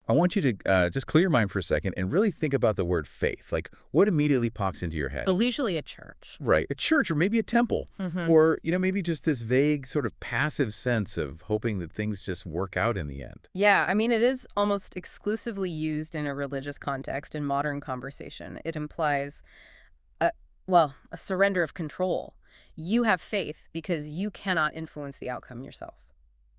I want you to just clear your mind for a second and really think about the word faith. Like, what immediately pops into your head? Well, usually a church. Right. A church or maybe a temple. Hmm. Or, maybe just this vague sort of passive sense of hoping that things just work out in the end. Yeah, I mean, it is almost exclusively used in a religious context in modern conversation. It implies, a, a surrender of control. You have faith because you cannot influence the outcome yourself.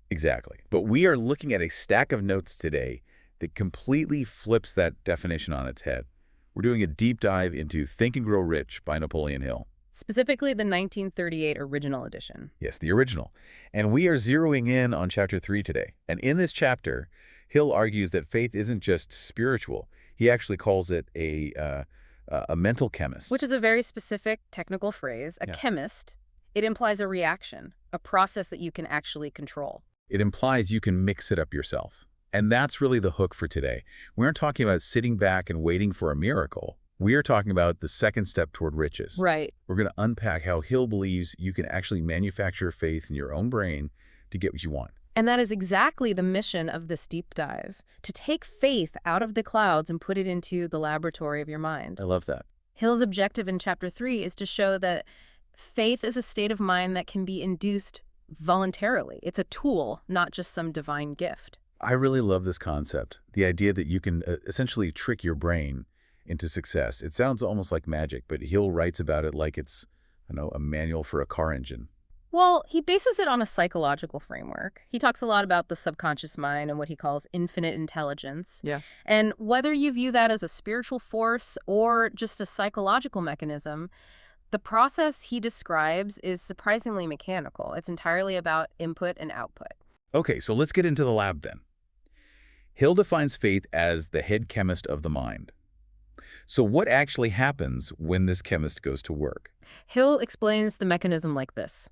Exactly. But we are looking at a stack of notes today that completely flips that definition on its head. We're doing a deep dive into Think and Grow Rich by Napoleon Hill. Specifically the 1938 original edition. Yes, the original. And we are zeroing in on chapter 3 today. And in this chapter, Hill argues that faith isn't just spiritual. He actually calls it a mental chemist. Which is a very specific technical phrase. A Yeah. chemist, it implies a reaction, a process that you can actually control. It implies you can mix it up yourself. And that's really the hook for today. We aren't talking about sitting back and waiting for a miracle. We are talking about the second step toward riches. Right. We're going to unpack how Hill believes you can actually manufacture faith in your own brain to get what you want. And that is exactly the mission of this deep dive, to take faith out of the clouds and put it into the laboratory of your mind. I love that. Hill's objective in chapter 3 is to show that faith is a state of mind that can be induced voluntarily. It's a tool, not just some divine gift. I really love this concept, the idea that you can essentially trick your brain into success. It sounds almost like magic, but Hill writes about it like it's, a manual for a car engine. Well, he bases it on a psychological framework. He talks a lot about the subconscious mind and what he calls infinite intelligence. Yeah. And whether you view that as a spiritual force or just a psychological mechanism, the process he describes is surprisingly mechanical. It's entirely about input and output. Okay, so let's get into the lab then. Hill defines faith as the head chemist of the mind. So what actually happens when this chemist goes to work? Hill explains the mechanism like this.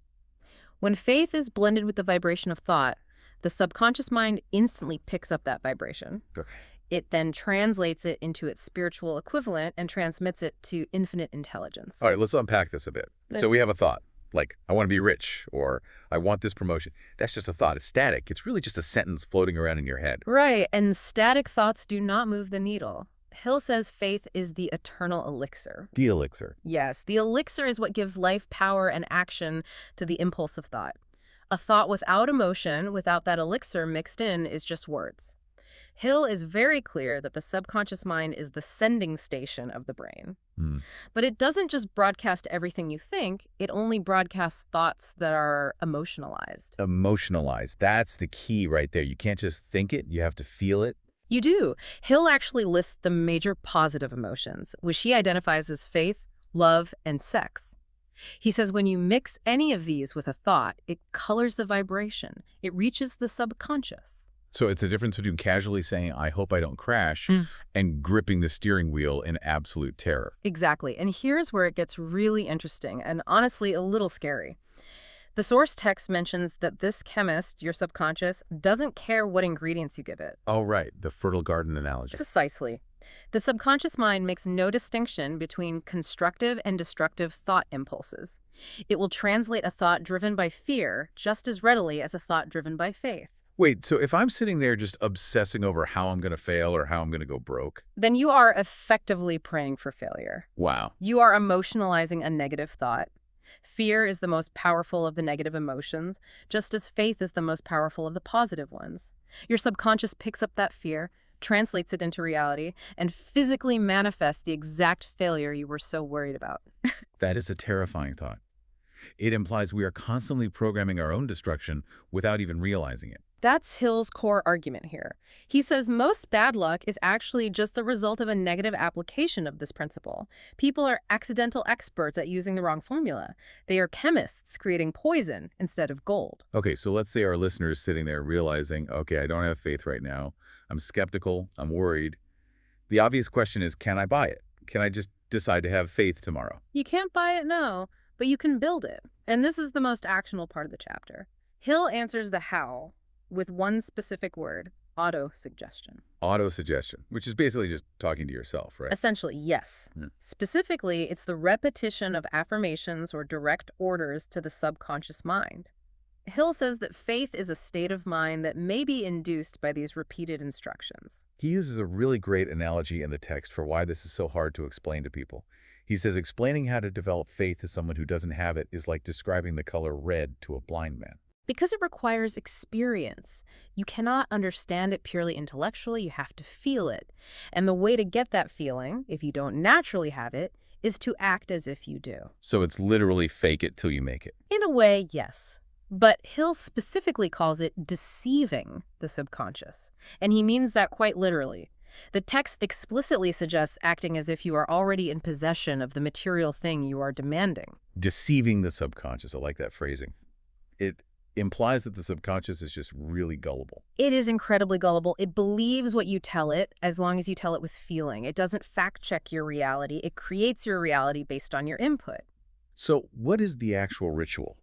When faith is blended with the vibration of thought, the subconscious mind instantly picks up that vibration. Okay. It then translates it into its spiritual equivalent and transmits it to infinite intelligence. All right, let's unpack this a bit. So we have a thought, like, I want to be rich, or I want this promotion. That's just a thought. It's static. It's really just a sentence floating around in your head. Right, and static thoughts do not move the needle. Hill says faith is the eternal elixir. The elixir. Yes, the elixir is what gives life, power, and action to the impulse of thought. A thought without emotion, without that elixir mixed in, is just words. Hill is very clear that the subconscious mind is the sending station of the brain. But it doesn't just broadcast everything you think, it only broadcasts thoughts that are emotionalized. Emotionalized. That's the key right there. You can't just think it. You have to feel it. You do. Hill actually lists the major positive emotions, which he identifies as faith, love, and sex. He says when you mix any of these with a thought, it colors the vibration. It reaches the subconscious. So it's a difference between casually saying, I hope I don't crash, and gripping the steering wheel in absolute terror. Exactly. And here's where it gets really interesting and honestly a little scary. The source text mentions that this chemist, your subconscious, doesn't care what ingredients you give it. Oh, right. The fertile garden analogy. Precisely. The subconscious mind makes no distinction between constructive and destructive thought impulses. It will translate a thought driven by fear just as readily as a thought driven by faith. Wait, so if I'm sitting there just obsessing over how I'm going to fail or how I'm going to go broke? Then you are effectively praying for failure. Wow. You are emotionalizing a negative thought. Fear is the most powerful of the negative emotions, just as faith is the most powerful of the positive ones. Your subconscious picks up that fear, translates it into reality, and physically manifests the exact failure you were so worried about. That is a terrifying thought. It implies we are constantly programming our own destruction without even realizing it. That's Hill's core argument here. He says most bad luck is actually just the result of a negative application of this principle. People are accidental experts at using the wrong formula. They are chemists creating poison instead of gold. Okay, so let's say our listener is sitting there realizing, okay, I don't have faith right now. I'm skeptical. I'm worried. The obvious question is, can I buy it? Can I just decide to have faith tomorrow? You can't buy it, no, but you can build it. And this is the most actionable part of the chapter. Hill answers the how with one specific word, auto-suggestion. Auto-suggestion, which is basically just talking to yourself, right? Essentially, yes. Specifically, it's the repetition of affirmations or direct orders to the subconscious mind. Hill says that faith is a state of mind that may be induced by these repeated instructions. He uses a really great analogy in the text for why this is so hard to explain to people. He says explaining how to develop faith to someone who doesn't have it is like describing the color red to a blind man. Because it requires experience. You cannot understand it purely intellectually, you have to feel it. And the way to get that feeling, if you don't naturally have it, is to act as if you do. So it's literally fake it till you make it. In a way, yes. But Hill specifically calls it deceiving the subconscious. And he means that quite literally. The text explicitly suggests acting as if you are already in possession of the material thing you are demanding. Deceiving the subconscious. I like that phrasing. It implies that the subconscious is just really gullible. It is incredibly gullible. It believes what you tell it as long as you tell it with feeling. It doesn't fact-check your reality. It creates your reality based on your input. So what is the actual ritual?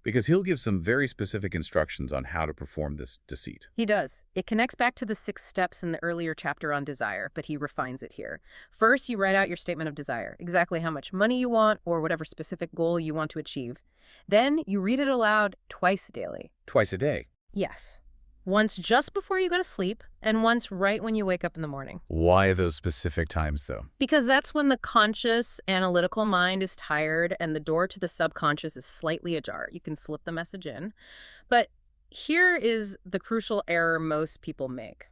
Because he'll give some very specific instructions on how to perform this deceit. He does. It connects back to the 6 steps in the earlier chapter on desire, but he refines it here. First, you write out your statement of desire, exactly how much money you want or whatever specific goal you want to achieve. Then you read it aloud twice daily. Twice a day. Yes. Once just before you go to sleep, and once right when you wake up in the morning. Why those specific times, though? Because that's when the conscious, analytical mind is tired and the door to the subconscious is slightly ajar. You can slip the message in. But here is the crucial error most people make.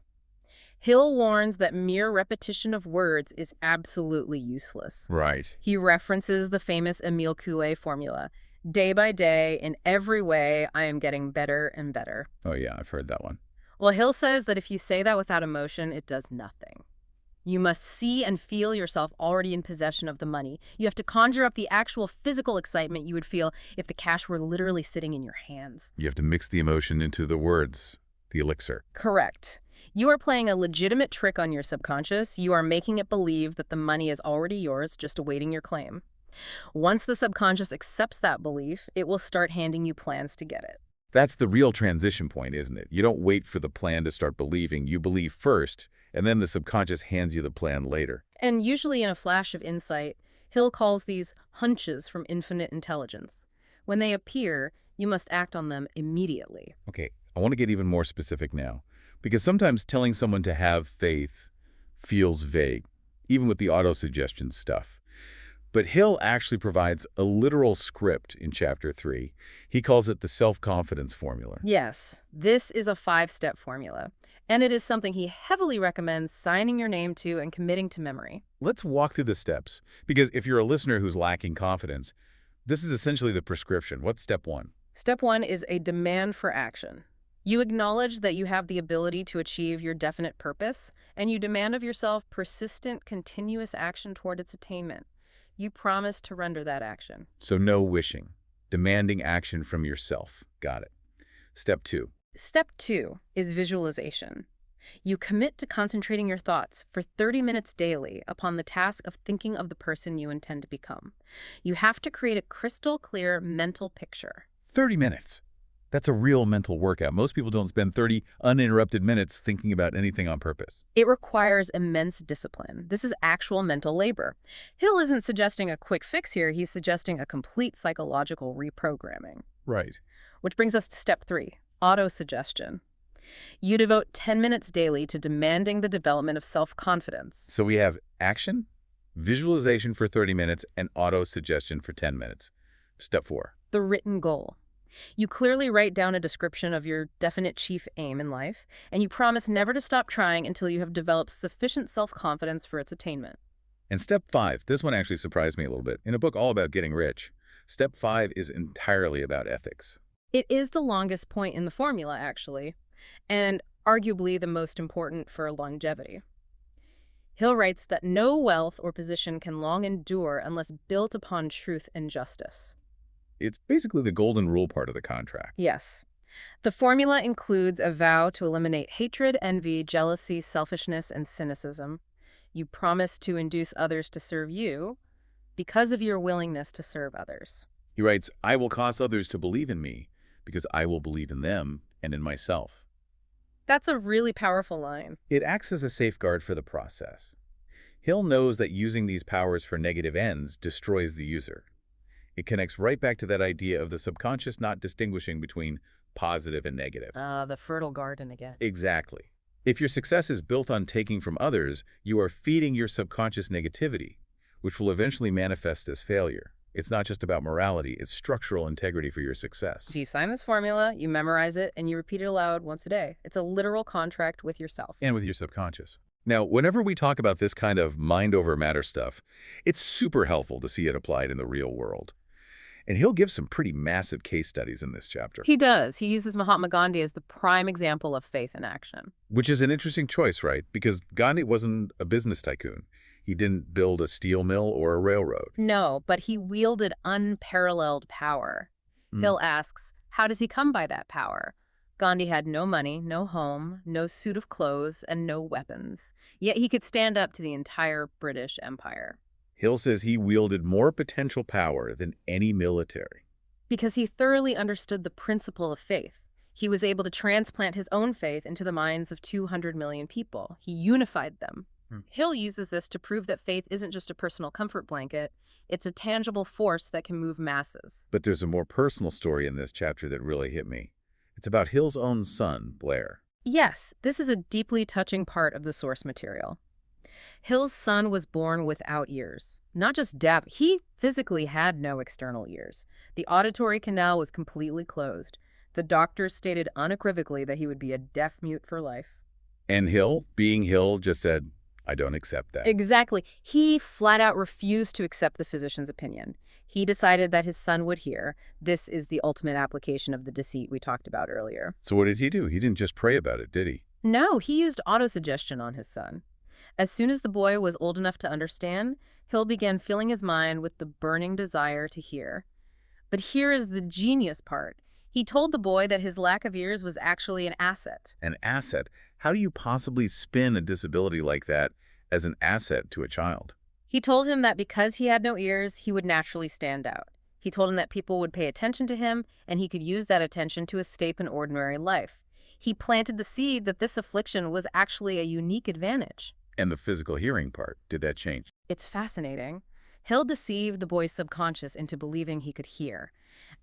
Hill warns that mere repetition of words is absolutely useless. Right. He references the famous Emile Coué formula. Day by day, in every way, I am getting better and better. Oh, yeah, I've heard that one. Well, Hill says that if you say that without emotion, it does nothing. You must see and feel yourself already in possession of the money. You have to conjure up the actual physical excitement you would feel if the cash were literally sitting in your hands. You have to mix the emotion into the words, the elixir. Correct. You are playing a legitimate trick on your subconscious. You are making it believe that the money is already yours, just awaiting your claim. Once the subconscious accepts that belief, it will start handing you plans to get it. That's the real transition point, isn't it? You don't wait for the plan to start believing. You believe first, and then the subconscious hands you the plan later. And usually in a flash of insight, Hill calls these hunches from infinite intelligence. When they appear, you must act on them immediately. Okay, I want to get even more specific now, because sometimes telling someone to have faith feels vague, even with the auto-suggestion stuff. But Hill actually provides a literal script in Chapter 3. He calls it the self-confidence formula. Yes, this is a 5-step formula, and it is something he heavily recommends signing your name to and committing to memory. Let's walk through the steps, because if you're a listener who's lacking confidence, this is essentially the prescription. What's step 1? Step 1 is a demand for action. You acknowledge that you have the ability to achieve your definite purpose, and you demand of yourself persistent, continuous action toward its attainment. You promise to render that action. So no wishing, demanding action from yourself. Got it. Step 2. Step 2 is visualization. You commit to concentrating your thoughts for 30 minutes daily upon the task of thinking of the person you intend to become. You have to create a crystal clear mental picture. 30 minutes. That's a real mental workout. Most people don't spend 30 uninterrupted minutes thinking about anything on purpose. It requires immense discipline. This is actual mental labor. Hill isn't suggesting a quick fix here. He's suggesting a complete psychological reprogramming. Right. Which brings us to step 3, auto-suggestion. You devote 10 minutes daily to demanding the development of self-confidence. So we have action, visualization for 30 minutes, and auto-suggestion for 10 minutes. Step 4. The written goal. You clearly write down a description of your definite chief aim in life, and you promise never to stop trying until you have developed sufficient self-confidence for its attainment. And step 5, this one actually surprised me a little bit. In a book all about getting rich, step 5 is entirely about ethics. It is the longest point in the formula, actually, and arguably the most important for longevity. Hill writes that no wealth or position can long endure unless built upon truth and justice. It's basically the golden rule part of the contract. Yes. The formula includes a vow to eliminate hatred, envy, jealousy, selfishness, and cynicism. You promise to induce others to serve you because of your willingness to serve others. He writes, I will cause others to believe in me because I will believe in them and in myself. That's a really powerful line. It acts as a safeguard for the process. Hill knows that using these powers for negative ends destroys the user. It connects right back to that idea of the subconscious not distinguishing between positive and negative. The fertile garden again. Exactly. If your success is built on taking from others, you are feeding your subconscious negativity, which will eventually manifest as failure. It's not just about morality, it's structural integrity for your So success. you sign this formula, you memorize it, and you repeat it aloud once a day. It's a literal contract with yourself. And with your subconscious. Now, whenever we talk about this kind of mind over matter stuff, it's super helpful to see it applied in the real world. And he'll give some pretty massive case studies in this chapter, He does. He uses Mahatma Gandhi as the prime example of faith in action. which is an interesting choice, right? Because Gandhi wasn't a business tycoon. He didn't build a steel mill or a railroad. No, but he wielded unparalleled power. Mm. Hill asks, how does he come by that power? Gandhi had no money, no home, no suit of clothes, and no weapons. Yet he could stand up to the entire British Empire. Hill says he wielded more potential power than any military. Because he thoroughly understood the principle of faith. He was able to transplant his own faith into the minds of 200 million people. He unified them. Hill uses this to prove that faith isn't just a personal comfort blanket, it's a tangible force that can move masses. But there's a more personal story in this chapter that really hit me. It's about Hill's own son, Blair. Yes, this is a deeply touching part of the source material. Hill's son was born without ears. Not just deaf, he physically had no external ears. The auditory canal was completely closed. The doctors stated unequivocally that he would be a deaf mute for life. And Hill, being Hill, just said, I don't accept that. Exactly. He flat out refused to accept the physician's opinion. He decided that his son would hear. This is the ultimate application of the deceit we talked about earlier. So what did he do? He didn't just pray about it, did he? No, he used autosuggestion on his son. As soon as the boy was old enough to understand, Hill began filling his mind with the burning desire to hear. But here is the genius part. He told the boy that his lack of ears was actually an asset. An asset. How do you possibly spin a disability like that as an asset to a child? He told him that because he had no ears, he would naturally stand out. He told him that people would pay attention to him, and he could use that attention to escape an ordinary life. He planted the seed that this affliction was actually a unique advantage. And the physical hearing part, did that change? It's fascinating. Hill deceived the boy's subconscious into believing he could hear.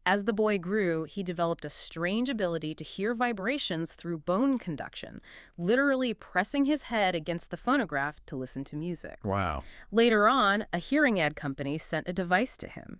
As the boy grew, he developed a strange ability to hear vibrations through bone conduction, literally pressing his head against the phonograph to listen to music. Wow. Later on, a hearing aid company sent a device to him.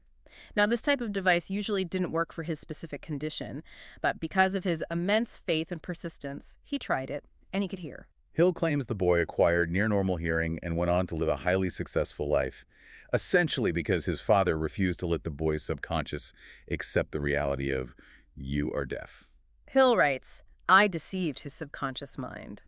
Now, this type of device usually didn't work for his specific condition, but because of his immense faith and persistence, he tried it, and he could hear. Hill claims the boy acquired near-normal hearing and went on to live a highly successful life, essentially because his father refused to let the boy's subconscious accept the reality of, you are deaf. Hill writes, I deceived his subconscious mind.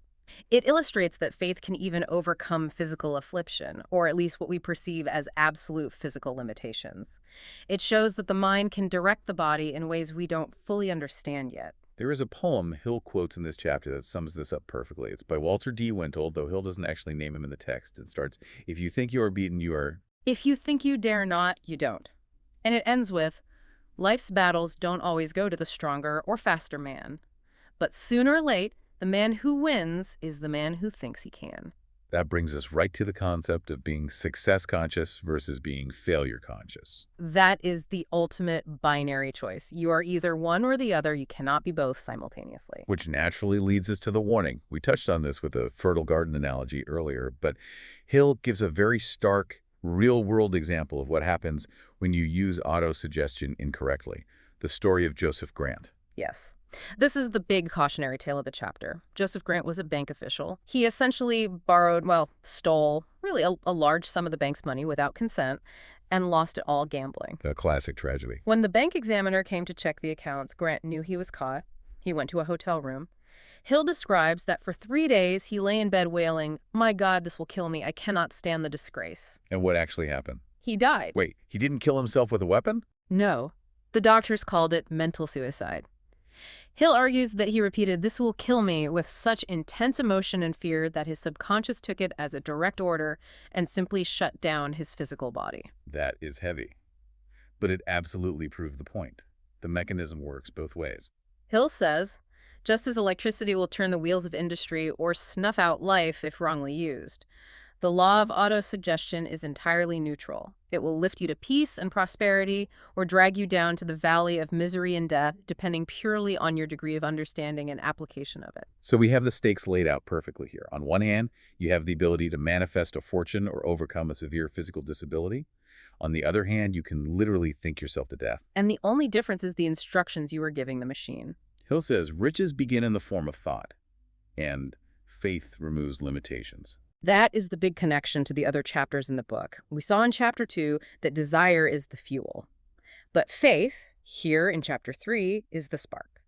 It illustrates that faith can even overcome physical affliction, or at least what we perceive as absolute physical limitations. It shows that the mind can direct the body in ways we don't fully understand yet. There is a poem Hill quotes in this chapter that sums this up perfectly. It's by Walter D. Wintle, though Hill doesn't actually name him in the text. It starts, if you think you are beaten, you are... If you think you dare not, you don't. And it ends with, life's battles don't always go to the stronger or faster man. But sooner or late, the man who wins is the man who thinks he can. That brings us right to the concept of being success-conscious versus being failure-conscious. That is the ultimate binary choice. You are either one or the other. You cannot be both simultaneously. Which naturally leads us to the warning. We touched on this with the fertile garden analogy earlier, but Hill gives a very stark, real-world example of what happens when you use autosuggestion incorrectly. The story of Joseph Grant. Yes. This is the big cautionary tale of the chapter. Joseph Grant was a bank official. He essentially borrowed, stole really a large sum of the bank's money without consent and lost it all gambling. A classic tragedy. When the bank examiner came to check the accounts, Grant knew he was caught. He went to a hotel room. Hill describes that for 3 days he lay in bed wailing, "My God, this will kill me. I cannot stand the disgrace." And what actually happened? He died. Wait, he didn't kill himself with a weapon? No. The doctors called it mental suicide. Hill argues that he repeated, "This will kill me," with such intense emotion and fear that his subconscious took it as a direct order and simply shut down his physical body. That is heavy. But it absolutely proved the point. The mechanism works both ways. Hill says, just as electricity will turn the wheels of industry or snuff out life if wrongly used, The law of autosuggestion is entirely neutral. It will lift you to peace and prosperity or drag you down to the valley of misery and death, depending purely on your degree of understanding and application of it. So we have the stakes laid out perfectly here. On one hand, you have the ability to manifest a fortune or overcome a severe physical disability. On the other hand, you can literally think yourself to death. And the only difference is the instructions you are giving the machine. Hill says riches begin in the form of thought, and faith removes limitations. That is the big connection to the other chapters in the book. We saw in Chapter 2 that desire is the fuel. But faith, here in Chapter 3, is the spark.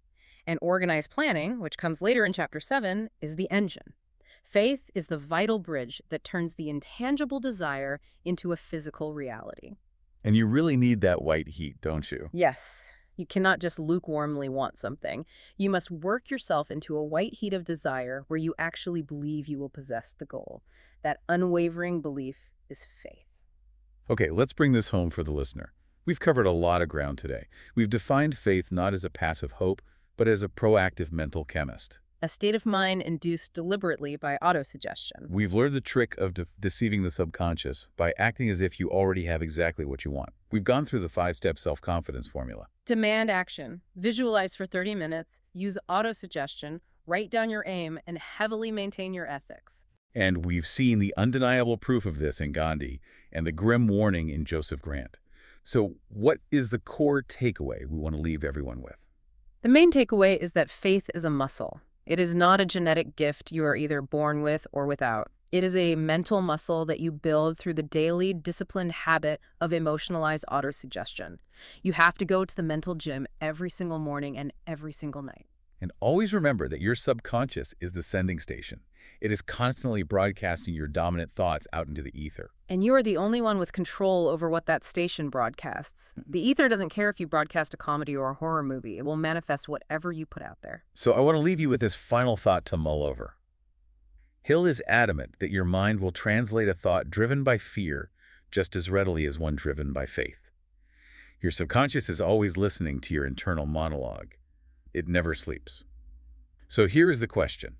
And organized planning, which comes later in Chapter 7, is the engine. Faith is the vital bridge that turns the intangible desire into a physical reality. And you really need that white heat, don't you? Yes, you cannot just lukewarmly want something. You must work yourself into a white heat of desire where you actually believe you will possess the goal. That unwavering belief is faith. Okay, let's bring this home for the listener. We've covered a lot of ground today. We've defined faith not as a passive hope, but as a proactive mental chemist. A state of mind induced deliberately by autosuggestion. We've learned the trick of deceiving the subconscious by acting as if you already have exactly what you want. We've gone through the 5-step self-confidence formula. Demand action. Visualize for 30 minutes. Use autosuggestion. Write down your aim and heavily maintain your ethics. And we've seen the undeniable proof of this in Gandhi and the grim warning in Joseph Grant. So what is the core takeaway we want to leave everyone with? The main takeaway is that faith is a muscle. It is not a genetic gift you are either born with or without. It is a mental muscle that you build through the daily, disciplined habit of emotionalized autosuggestion. You have to go to the mental gym every single morning and every single night. And always remember that your subconscious is the sending station. It is constantly broadcasting your dominant thoughts out into the ether. And you are the only one with control over what that station broadcasts. The ether doesn't care if you broadcast a comedy or a horror movie. It will manifest whatever you put out there. So I want to leave you with this final thought to mull over. Hill is adamant that your mind will translate a thought driven by fear just as readily as one driven by faith. Your subconscious is always listening to your internal monologue. It never sleeps. So here is the question.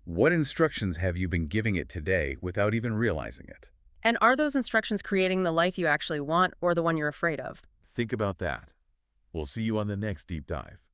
What instructions have you been giving it today without even realizing it? And are those instructions creating the life you actually want or the one you're afraid of? Think about that. We'll see you on the next deep dive.